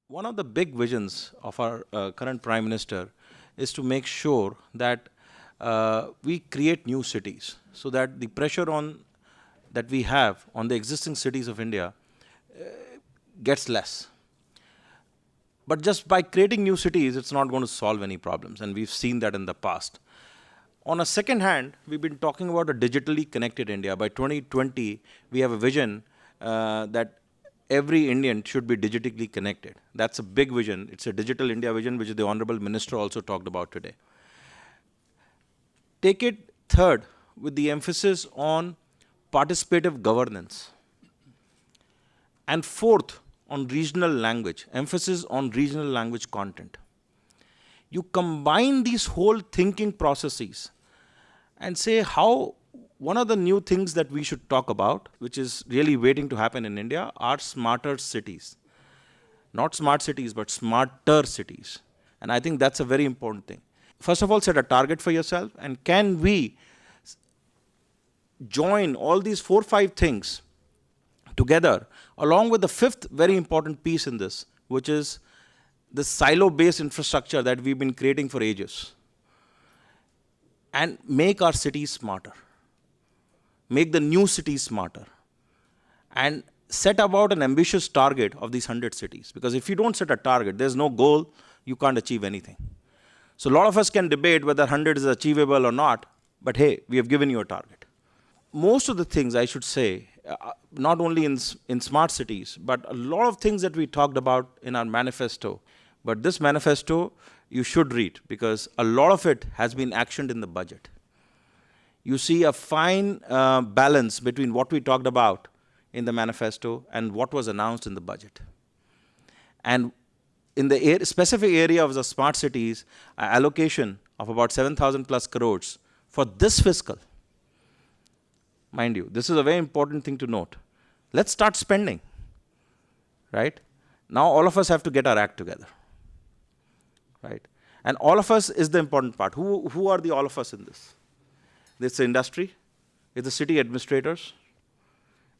One of the big visions of our current Prime Minister is to make sure that we create new cities so that the pressure that we have on the existing cities of India gets less. But just by creating new cities, it's not going to solve any problems, and we've seen that in the past. On a second hand, we've been talking about a digitally connected India. By 2020, we have a vision that every Indian should be digitally connected. That's a big vision. It's a digital India vision, which the Honorable Minister also talked about today. Take it third, with the emphasis on participative governance. And fourth, on regional language, emphasis on regional language content. You combine these whole thinking processes and say how one of the new things that we should talk about, which is really waiting to happen in India, are smarter cities. Not smart cities, but smarter cities. And I think that's a very important thing. First of all, set a target for yourself, and can we join all these 4 or 5 things together, along with the fifth very important piece in this, which is the silo-based infrastructure that we've been creating for ages, and make our cities smarter. Make the new cities smarter, and set about an ambitious target of these 100 cities. Because if you don't set a target, there's no goal, you can't achieve anything. So a lot of us can debate whether 100 is achievable or not, but hey, we have given you a target. Most of the things, I should say, not only in smart cities, but a lot of things that we talked about in our manifesto. But this manifesto, you should read, because a lot of it has been actioned in the budget. You see a fine balance between what we talked about in the manifesto and what was announced in the budget. And in the specific area of the smart cities, allocation of about 7,000 plus crores for this fiscal. Mind you, this is a very important thing to note. Let's start spending, right? Now all of us have to get our act together, right? And all of us is the important part. Who are the all of us in this? It's the industry, it's the city administrators,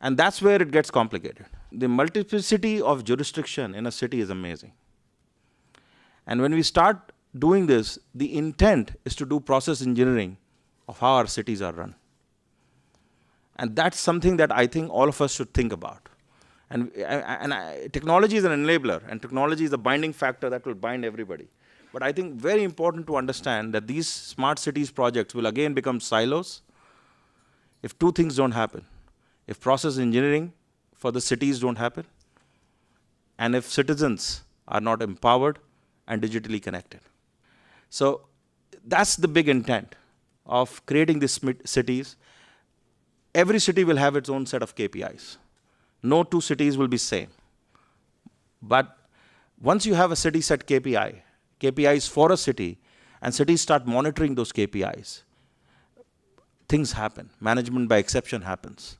and that's where it gets complicated. The multiplicity of jurisdiction in a city is amazing. And when we start doing this, the intent is to do process engineering of how our cities are run. And that's something that I think all of us should think about. And technology is an enabler, and technology is a binding factor that will bind everybody. But I think very important to understand that these smart cities projects will again become silos if 2 things don't happen. If process engineering for the cities don't happen, and if citizens are not empowered and digitally connected. So that's the big intent of creating these cities. Every city will have its own set of KPIs. No 2 cities will be same. But once you have a city set KPIs for a city, and cities start monitoring those KPIs, things happen. Management by exception happens.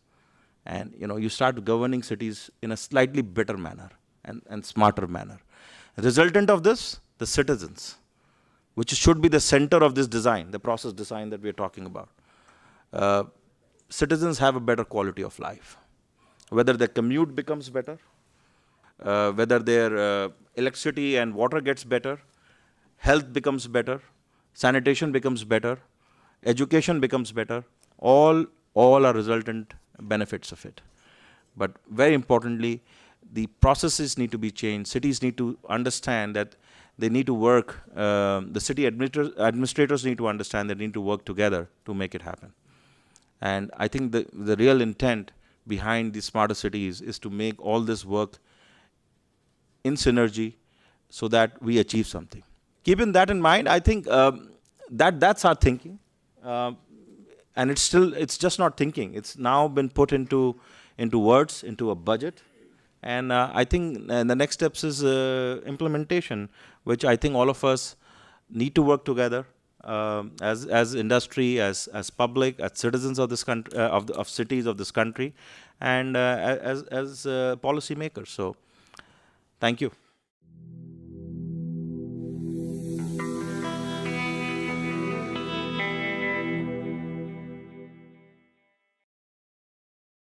And you start governing cities in a slightly better manner and smarter manner. Resultant of this, the citizens, which should be the center of this design, the process design that we're talking about. Citizens have a better quality of life. Whether their commute becomes better, whether their electricity and water gets better, health becomes better, sanitation becomes better, education becomes better, all are resultant benefits of it. But very importantly, the processes need to be changed. Cities need to understand that they need to work, the city administrators need to understand they need to work together to make it happen. And I think the real intent behind the smarter cities is to make all this work in synergy so that we achieve something. Keeping that in mind, I think that's our thinking. And it's just not thinking. It's now been put into words, into a budget. And I think the next steps is implementation, which I think all of us need to work together. As industry, as public, as citizens of this country, of cities of this country, and as policy makers. So, thank you.